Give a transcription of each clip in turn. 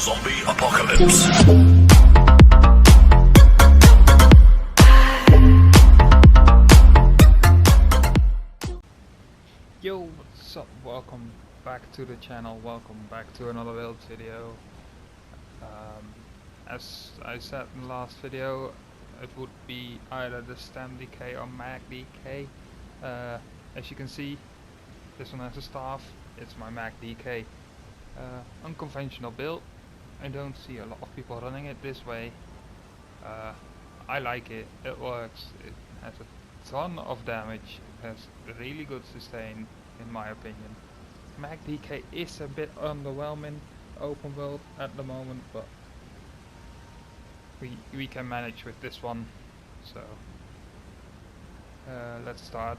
Zombie apocalypse. Yo, what's up? Welcome back to the channel, welcome back to another build video. As I said in the last video, it would be either the StemDK or MagDK. As you can see, this one has a staff, it's my MagDK. Unconventional build. I don't see a lot of people running it this way. I like it, it works, it has a ton of damage, it has really good sustain in my opinion. MagDK is a bit underwhelming open world at the moment, but we can manage with this one. So let's start.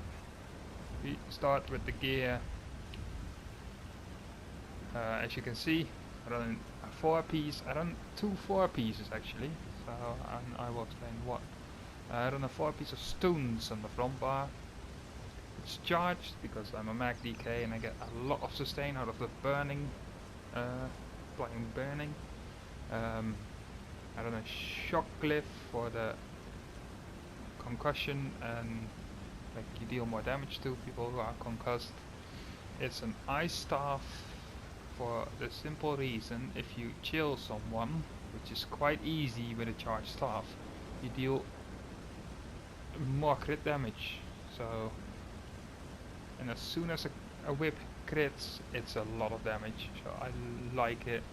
We start with the gear. As you can see, I run a 4-piece. I run two 4-pieces actually, so I will explain what. I run a 4-piece of stones on the front bar. It's charged because I'm a MagDK and I get a lot of sustain out of the burning, applying burning. I run a shock glyph for the concussion and like you deal more damage to people who are concussed. It's an ice staff for the simple reason if you chill someone, which is quite easy with a charged staff, you deal more crit damage. So, and as soon as a whip crits, it's a lot of damage. So I like it,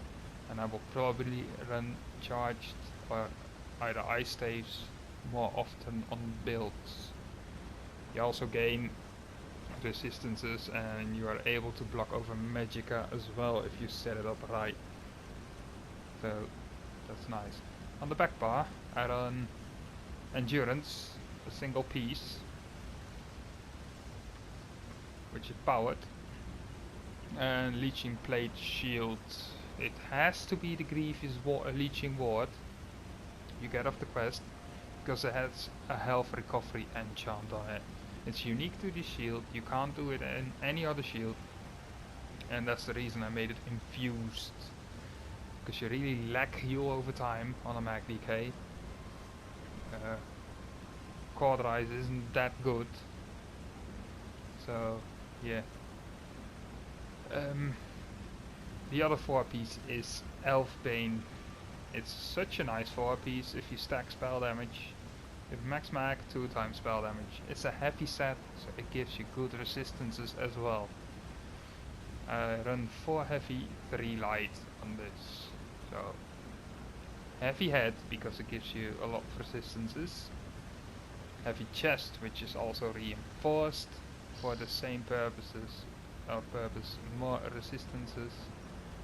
and I will probably run charged or either ice staves more often on builds. You also gain resistances and you are able to block over magicka as well if you set it up right. So that's nice. On the back bar I run endurance, a single piece, which is powered, and leeching plate shield. It has to be the Grievous leeching ward you get off the quest because it has a health recovery enchant on it. It's unique to this shield, you can't do it in any other shield, and that's the reason I made it infused, because you really lack heal over time on a MagDK. Cauterize isn't that good, so yeah. The other 4-piece is Elfbane. It's such a nice 4-piece if you stack spell damage. With max mag, 2 times spell damage. It's a heavy set, so it gives you good resistances as well. I run 4 heavy, 3 light on this. So heavy head because it gives you a lot of resistances. Heavy chest, which is also reinforced for the same purposes. More resistances.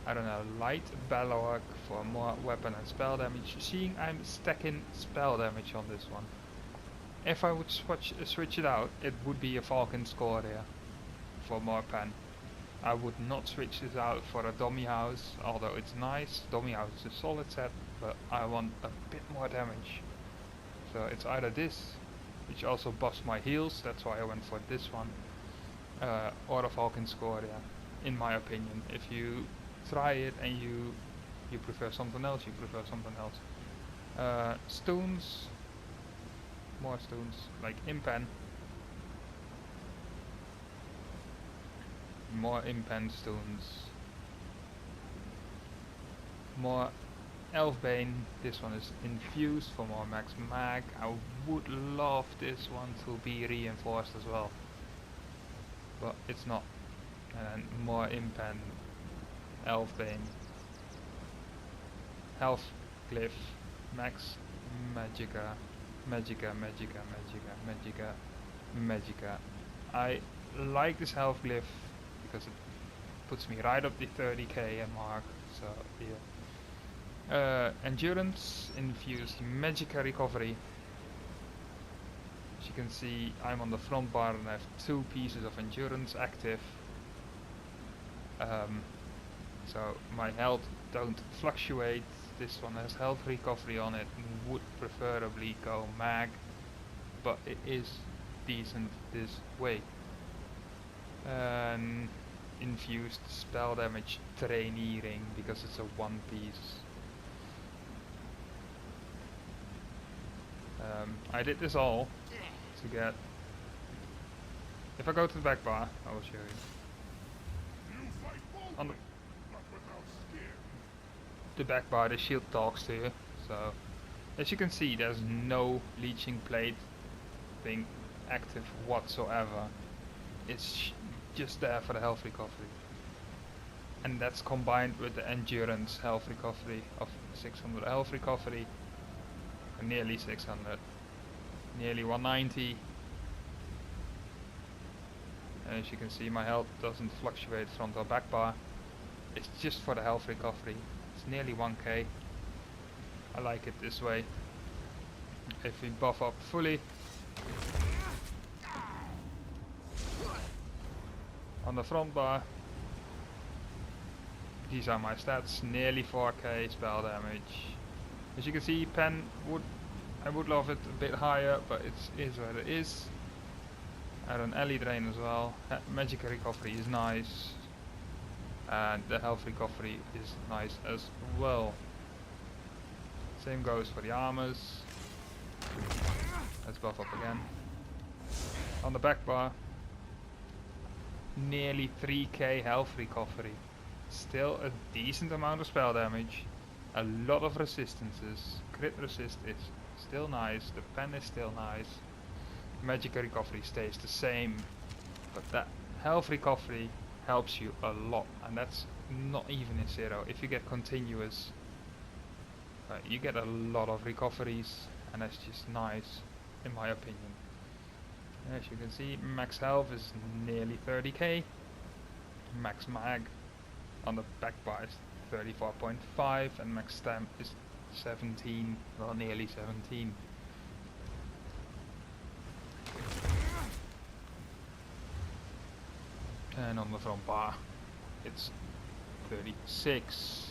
I run a light Balrog for more weapon and spell damage. Seeing I'm stacking spell damage on this one. If I would switch it out, it would be a Falcon Scoria for more pen. I would not switch this out for a dummy house, although it's nice. Dummy house is a solid set, but I want a bit more damage. So it's either this, which also buffs my heals, that's why I went for this one, or a Falcon Scoria, in my opinion. If you try it and you prefer something else, you prefer something else. Stones, more stones, like Impen. More Impen stones. More Elfbane. This one is infused for more max mag. I would love this one to be reinforced as well, but it's not. And more Impen. Elfbane, health glyph, max magicka, magicka. I like this health glyph because it puts me right up the 30k mark. So yeah. Endurance, infused magicka recovery. As you can see, I'm on the front bar and I have 2 pieces of endurance active. So my health don't fluctuate. This one has health recovery on it. Would preferably go mag, but it is decent this way. infused spell damage trainee ring because it's a one piece. I did this all to get. If I go to the back bar, I will show you. On the back bar, the shield talks to you. So, as you can see, there's no leeching plate thing active whatsoever. It's just there for the health recovery. And that's combined with the endurance health recovery of 600 health recovery. Nearly 600. Nearly 190. As you can see, my health doesn't fluctuate front or back bar. It's just for the health recovery. It's nearly 1k. I like it this way. If we buff up fully, on the front bar, these are my stats. Nearly 4k spell damage. As you can see, pen I would love it a bit higher, but it is what it is. I run Ellie Drain as well. Magic recovery is nice, and the health recovery is nice as well. Same goes for the armors. Let's buff up again. On the back bar, nearly 3k health recovery. Still a decent amount of spell damage. A lot of resistances. Crit resist is still nice. The pen is still nice. Magic recovery stays the same. But that health recovery helps you a lot. And that's not even in zero. If you get continuous, you get a lot of recoveries. And that's just nice, in my opinion. As you can see, max health is nearly 30k. Max mag on the back bar is 34.5 and max stamp is 17, well, nearly 17. And on the front bar it's 36.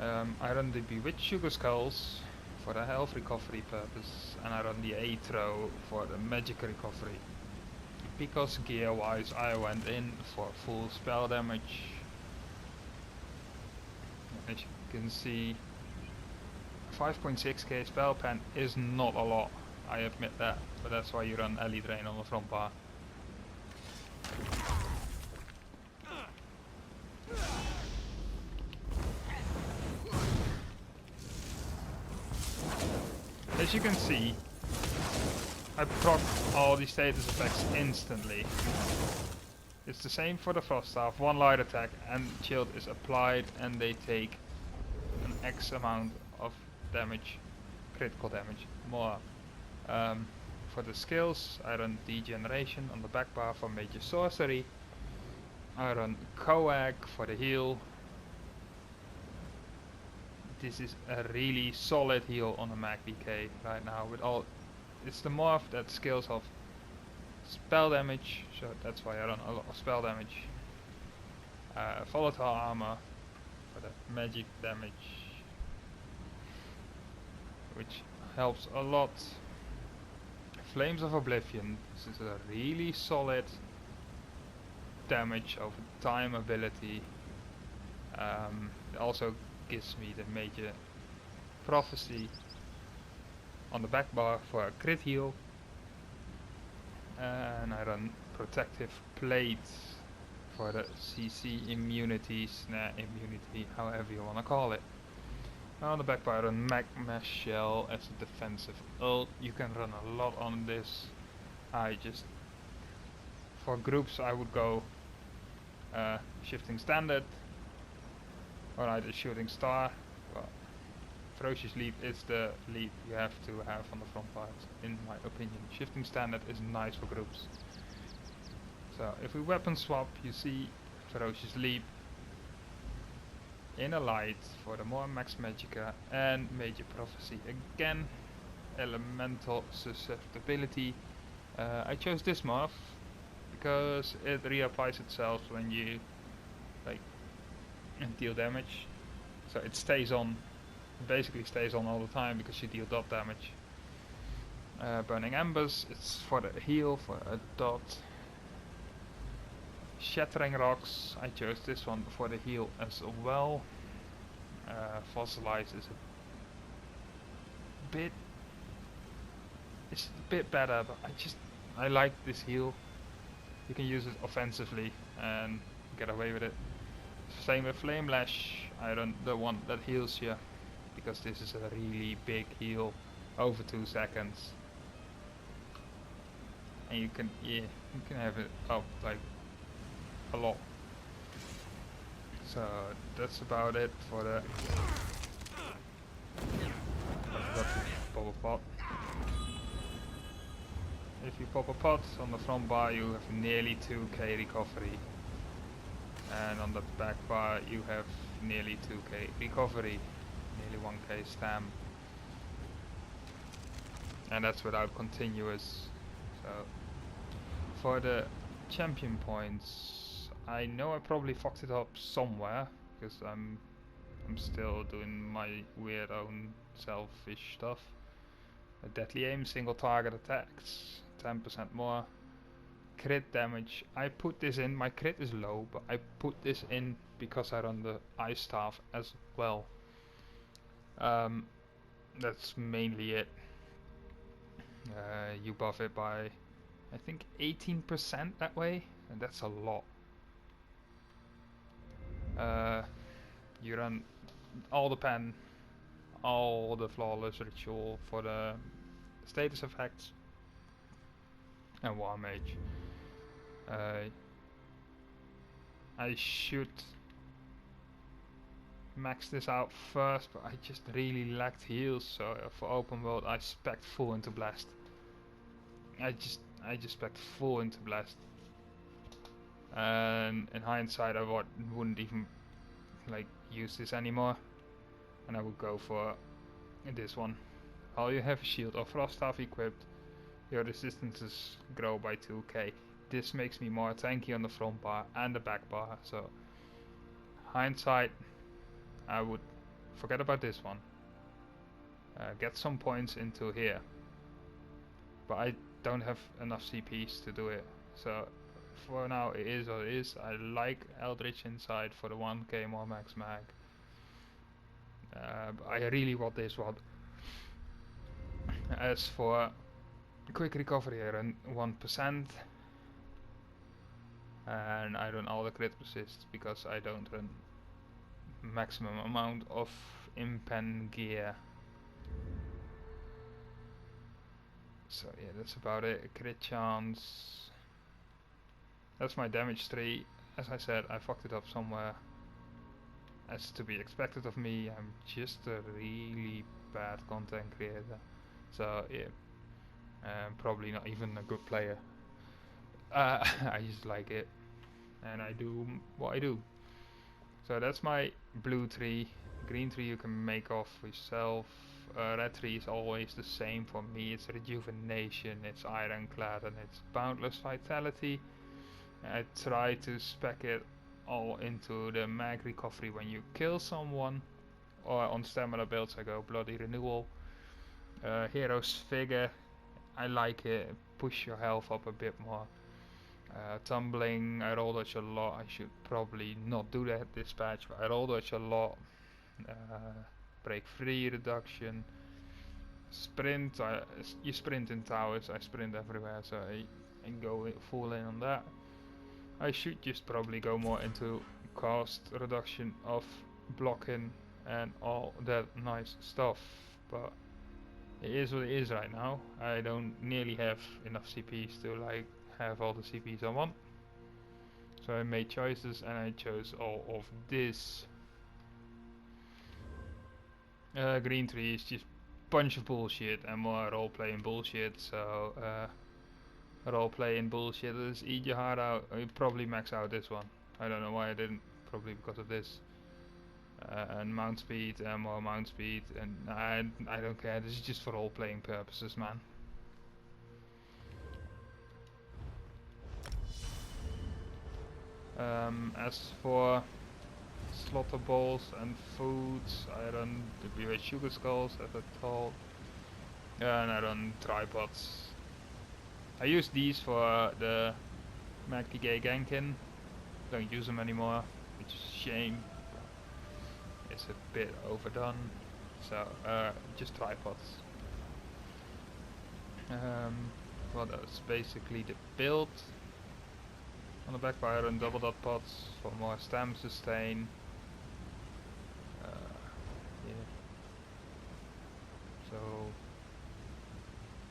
I run the Bewitched Sugar Skulls for the health recovery purpose, and I run the Atro for the magic recovery. Because gear wise I went in for full spell damage. As you can see, 5.6k spell pen is not a lot, I admit that, but that's why you run Ellie Drain on the front bar. As you can see, I proc all the status effects instantly. It's the same for the Frost Staff. One light attack and shield is applied and they take an X amount of damage, critical damage, more. For the skills, I run Degeneration on the back bar for Major Sorcery. I run Coag for the heal. This is a really solid heal on a MagDK right now with all. It's the morph that scales off spell damage, so that's why I run a lot of spell damage. Volatile armor for the magic damage, which helps a lot. Flames of Oblivion, this is a really solid damage over time ability. It also gives me the Major Prophecy on the back bar for a crit heal. And I run Protective Plate for the CC immunities, immunity, however you wanna call it. On the back bar I run Magma Shell as a defensive ult. You can run a lot on this. For groups I would go Shifting Standard or either Shooting Star. Well, Ferocious Leap is the leap you have to have on the front part, in my opinion. Shifting Standard is nice for groups. So if we weapon swap, you see Ferocious Leap in a light for the more Max Magicka and Major Prophecy. Again, Elemental Susceptibility. I chose this morph because it reapplies itself when you deal damage. So it stays on. Basically stays on all the time because you deal dot damage. Burning Embers, it's for the heal, for a dot. Shattering Rocks, I chose this one for the heal as well. Fossilize is bit it's a bit better, but I like this heal. You can use it offensively and get away with it. Same with Flame Lash. I don't the one that heals you, because this is a really big heal over 2 seconds. And you can have it up like a lot. So that's about it for the pop a pot. If you pop a pot on the front bar, you have nearly 2k recovery, and on the back bar you have nearly 2k recovery, nearly 1k stam, and that's without continuous. So for the champion points, I know I probably fucked it up somewhere, because I'm still doing my weird own selfish stuff. A deadly aim, single target attacks, 10% more. Crit damage, I put this in, my crit is low, but I put this in because I run the ice staff as well. That's mainly it. You buff it by, I think, 18% that way, and that's a lot. You run all the pen, all the flawless ritual for the status effects, and War Mage. I should max this out first, but I just really lacked heals, so for open world I spec'd full into blast. I just spec'd full into blast, and in hindsight I wouldn't even like use this anymore, and I would go for this one. While you have a shield or frost staff equipped, your resistances grow by 2k. This makes me more tanky on the front bar and the back bar, so hindsight I would forget about this one. Get some points into here, but I don't have enough CPs to do it, so for now it is what it is. I like Eldritch Insight for the 1k more max mag. But I really want this one. As for quick recovery, I run 1%, and I run all the crit resist because I don't run maximum amount of impen gear. So yeah, that's about it. Crit chance. That's my damage tree. As I said, I fucked it up somewhere. As to be expected of me, I'm just a really bad content creator. So yeah, probably not even a good player. I just like it, and I do what I do. So that's my blue tree. Green tree you can make off yourself. Red tree is always the same for me. It's rejuvenation, it's ironclad, and it's boundless vitality. I try to spec it all into the mag recovery when you kill someone, or on stamina builds I go bloody renewal. Hero's figure, I like it, push your health up a bit more. Tumbling, I roll dodge a lot. I should probably not do that this patch, but I roll dodge a lot. Break free reduction. Sprint, you sprint in towers, I sprint everywhere, so I go full in on that. I should just probably go more into cost reduction of blocking and all that nice stuff, but it is what it is right now. I don't nearly have enough CPs to like have all the CPs I want, so I made choices and I chose all of this. Green tree is just bunch of bullshit and more role playing bullshit, so role playing bullshit is eat your heart out. I probably max out this one. I don't know why I didn't, probably because of this. And mount speed and more mount speed, and I don't care, this is just for role playing purposes, man. As for slaughter balls and foods, I run the BH sugar skulls as I told, and I run tripods. I use these for the MagDK Genkin, Don't use them anymore, which is a shame. It's a bit overdone. So just tripods. What else? Basically the build on the backfire and double dot pots for more stam sustain. Yeah. So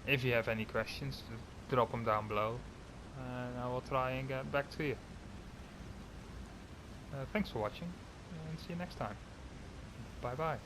if you have any questions, just drop them down below and I will try and get back to you. Thanks for watching and see you next time. Bye bye.